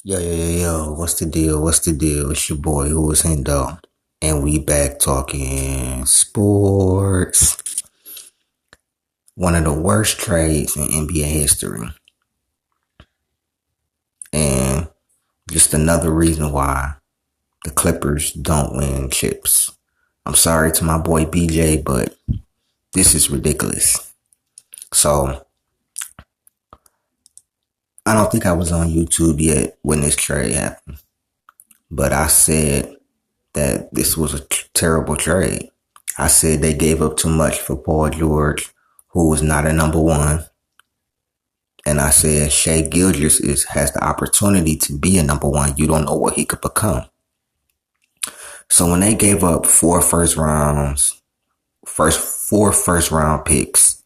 Yo, what's the deal? What's the deal? It's your boy, who is Hendo. And we back talking sports. One of the worst trades in NBA history. And just another reason why the Clippers don't win chips. I'm sorry to my boy BJ, but this is ridiculous. So, I don't think I was on YouTube yet when this trade happened. But I said that this was a terrible trade. I said they gave up too much for Paul George, who was not a number one. And I said Shai Gilgeous has the opportunity to be a number one. You don't know what he could become. So when they gave up four first round picks,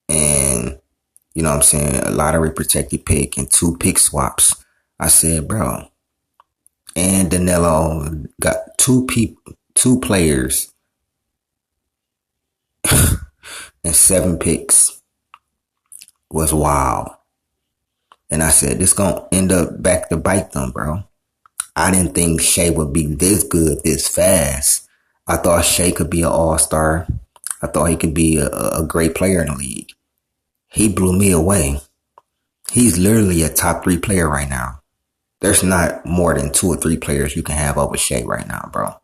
and you know what I'm saying, a lottery protected pick and two pick swaps, I said, bro, and Danilo got two players and seven picks was wild. And I said, this gonna end up back to bite them, bro. I didn't think Shai would be this good this fast. I thought Shai could be an all-star. I thought he could be a great player in the league. He blew me away. He's literally a top 3 player right now. There's not more than 2 or 3 players you can have over Shai right now, bro.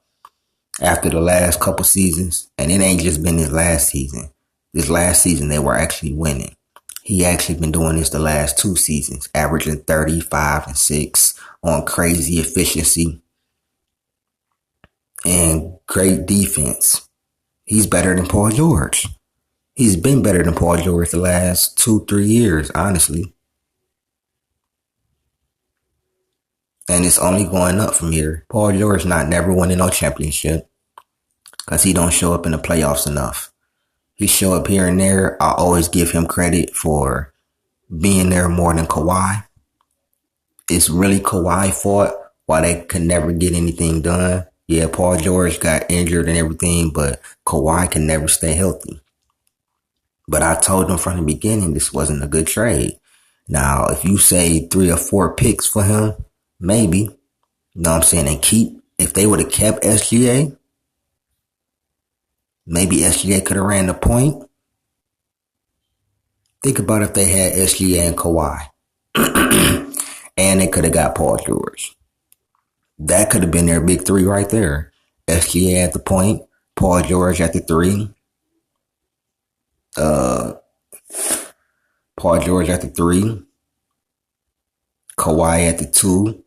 After the last couple seasons, and it ain't just been his last season. This last season, they were actually winning. He actually been doing this the last 2 seasons, averaging 35 and 6 on crazy efficiency and great defense. He's better than Paul George. He's been better than Paul George the last 2-3 years, honestly. And it's only going up from here. Paul George not never winning no championship because he don't show up in the playoffs enough. He show up here and there. I always give him credit for being there more than Kawhi. It's really Kawhi's fault why they could never get anything done. Yeah, Paul George got injured and everything, but Kawhi can never stay healthy. But I told them from the beginning this wasn't a good trade. Now, if you say 3 or 4 picks for him, maybe, you know what I'm saying, and if they would have kept SGA, maybe SGA could have ran the point. Think about if they had SGA and Kawhi. And they could have got Paul George. That could have been their big 3 right there. SGA at the point, Paul George at the 3. Paul George at the 3. Kawhi at the 2.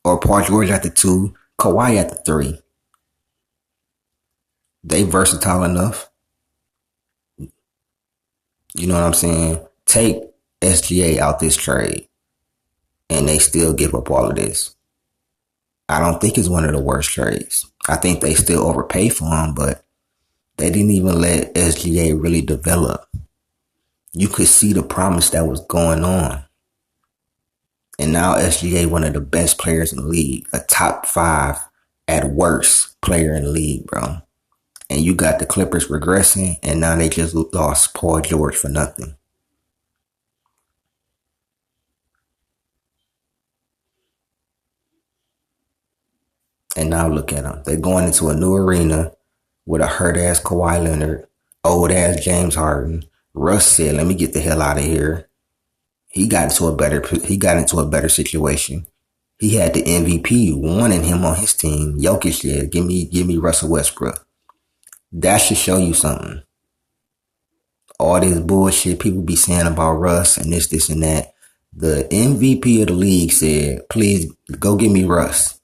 Or Paul George at the 2. Kawhi at the 3. They versatile enough. You know what I'm saying? Take SGA out this trade. And they still give up all of this. I don't think it's one of the worst trades. I think they still overpay for him, but they didn't even let SGA really develop. You could see the promise that was going on. And now SGA, one of the best players in the league, a top 5 at worst player in the league, bro. And you got the Clippers regressing, and now they just lost Paul George for nothing. And now look at them. They're going into a new arena with a hurt-ass Kawhi Leonard, old-ass James Harden. Russ said, let me get the hell out of here. He got into a better situation. He had the MVP wanting him on his team. Jokic said, give me Russell Westbrook. That should show you something. All this bullshit people be saying about Russ and this and that. The MVP of the league said, please go get me Russ.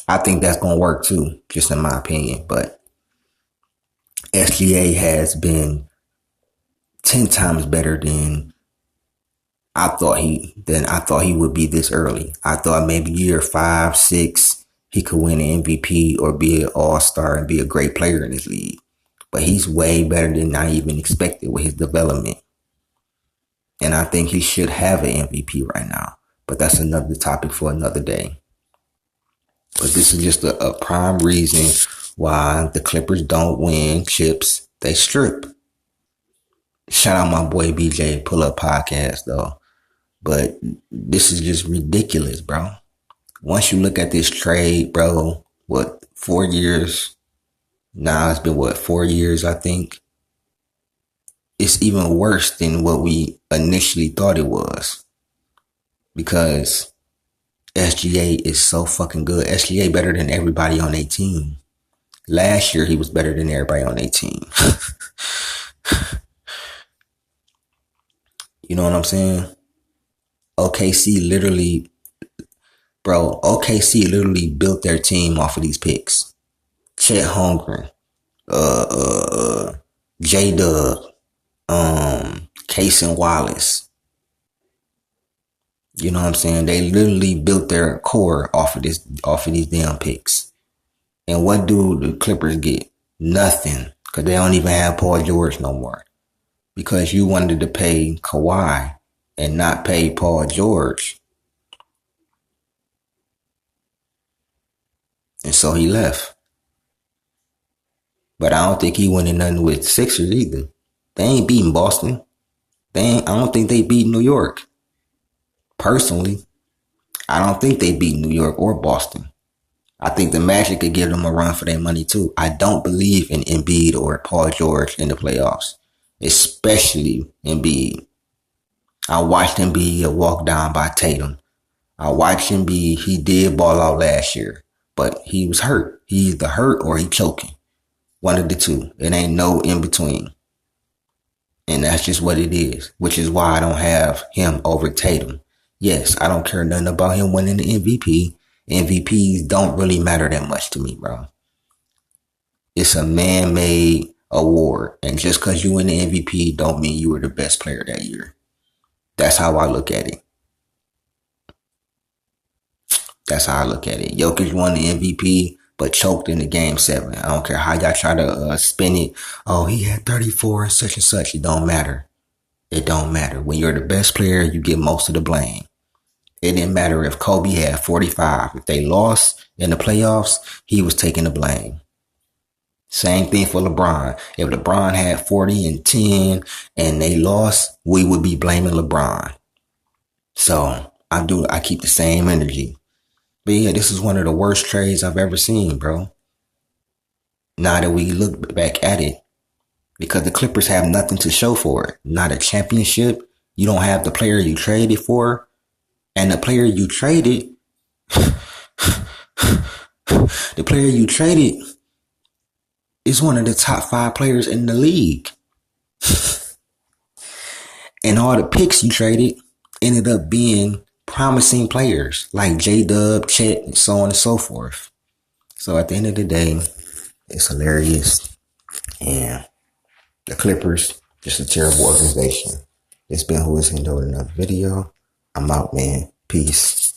I think that's going to work too, just in my opinion. But SGA has been 10 times better than I thought he would be this early. I thought maybe year 5, 6, he could win an MVP or be an all-star and be a great player in this league. But he's way better than I even expected with his development. And I think he should have an MVP right now. But that's another topic for another day. But this is just a prime reason why the Clippers don't win chips. They strip. Shout out my boy BJ Pull Up Podcast, though. But this is just ridiculous, bro. Once you look at this trade, bro, what, 4 years? Now it's been, what, 4 years, I think? It's even worse than what we initially thought it was. Because SGA is so fucking good. SGA better than everybody on their team. Last year, he was better than everybody on their team. You know what I'm saying? OKC literally built their team off of these picks. Chet Holmgren, J-Dub, Cason Wallace. You know what I'm saying? They literally built their core off of these damn picks. And what do the Clippers get? Nothing. Because they don't even have Paul George no more. Because you wanted to pay Kawhi and not pay Paul George. And so he left. But I don't think he went in nothing with Sixers either. They ain't beating Boston. I don't think they beat New York. Personally, I don't think they beat New York or Boston. I think the Magic could give them a run for their money too. I don't believe in Embiid or Paul George in the playoffs, especially Embiid. I watched Embiid get walked down by Tatum. I watched Embiid. He did ball out last year, but he was hurt. He either hurt or he choking. One of the two. It ain't no in between. And that's just what it is, which is why I don't have him over Tatum. Yes, I don't care nothing about him winning the MVP. MVPs don't really matter that much to me, bro. It's a man-made award. And just because you win the MVP don't mean you were the best player that year. That's how I look at it. Jokic won the MVP, but choked in the game 7. I don't care how y'all try to spin it. Oh, he had 34 and such. It don't matter. When you're the best player, you get most of the blame. It didn't matter if Kobe had 45. If they lost in the playoffs, he was taking the blame. Same thing for LeBron. If LeBron had 40 and 10 and they lost, we would be blaming LeBron. So I keep the same energy. But yeah, this is one of the worst trades I've ever seen, bro. Now that we look back at it, because the Clippers have nothing to show for it. Not a championship. You don't have the player you traded for. And the player you traded is one of the top 5 players in the league. And all the picks you traded ended up being promising players like J-Dub, Chet, and so on and so forth. So at the end of the day, it's hilarious. And the Clippers, just a terrible organization. It's been Who Is Hendo with another video. I'm out, man. Peace.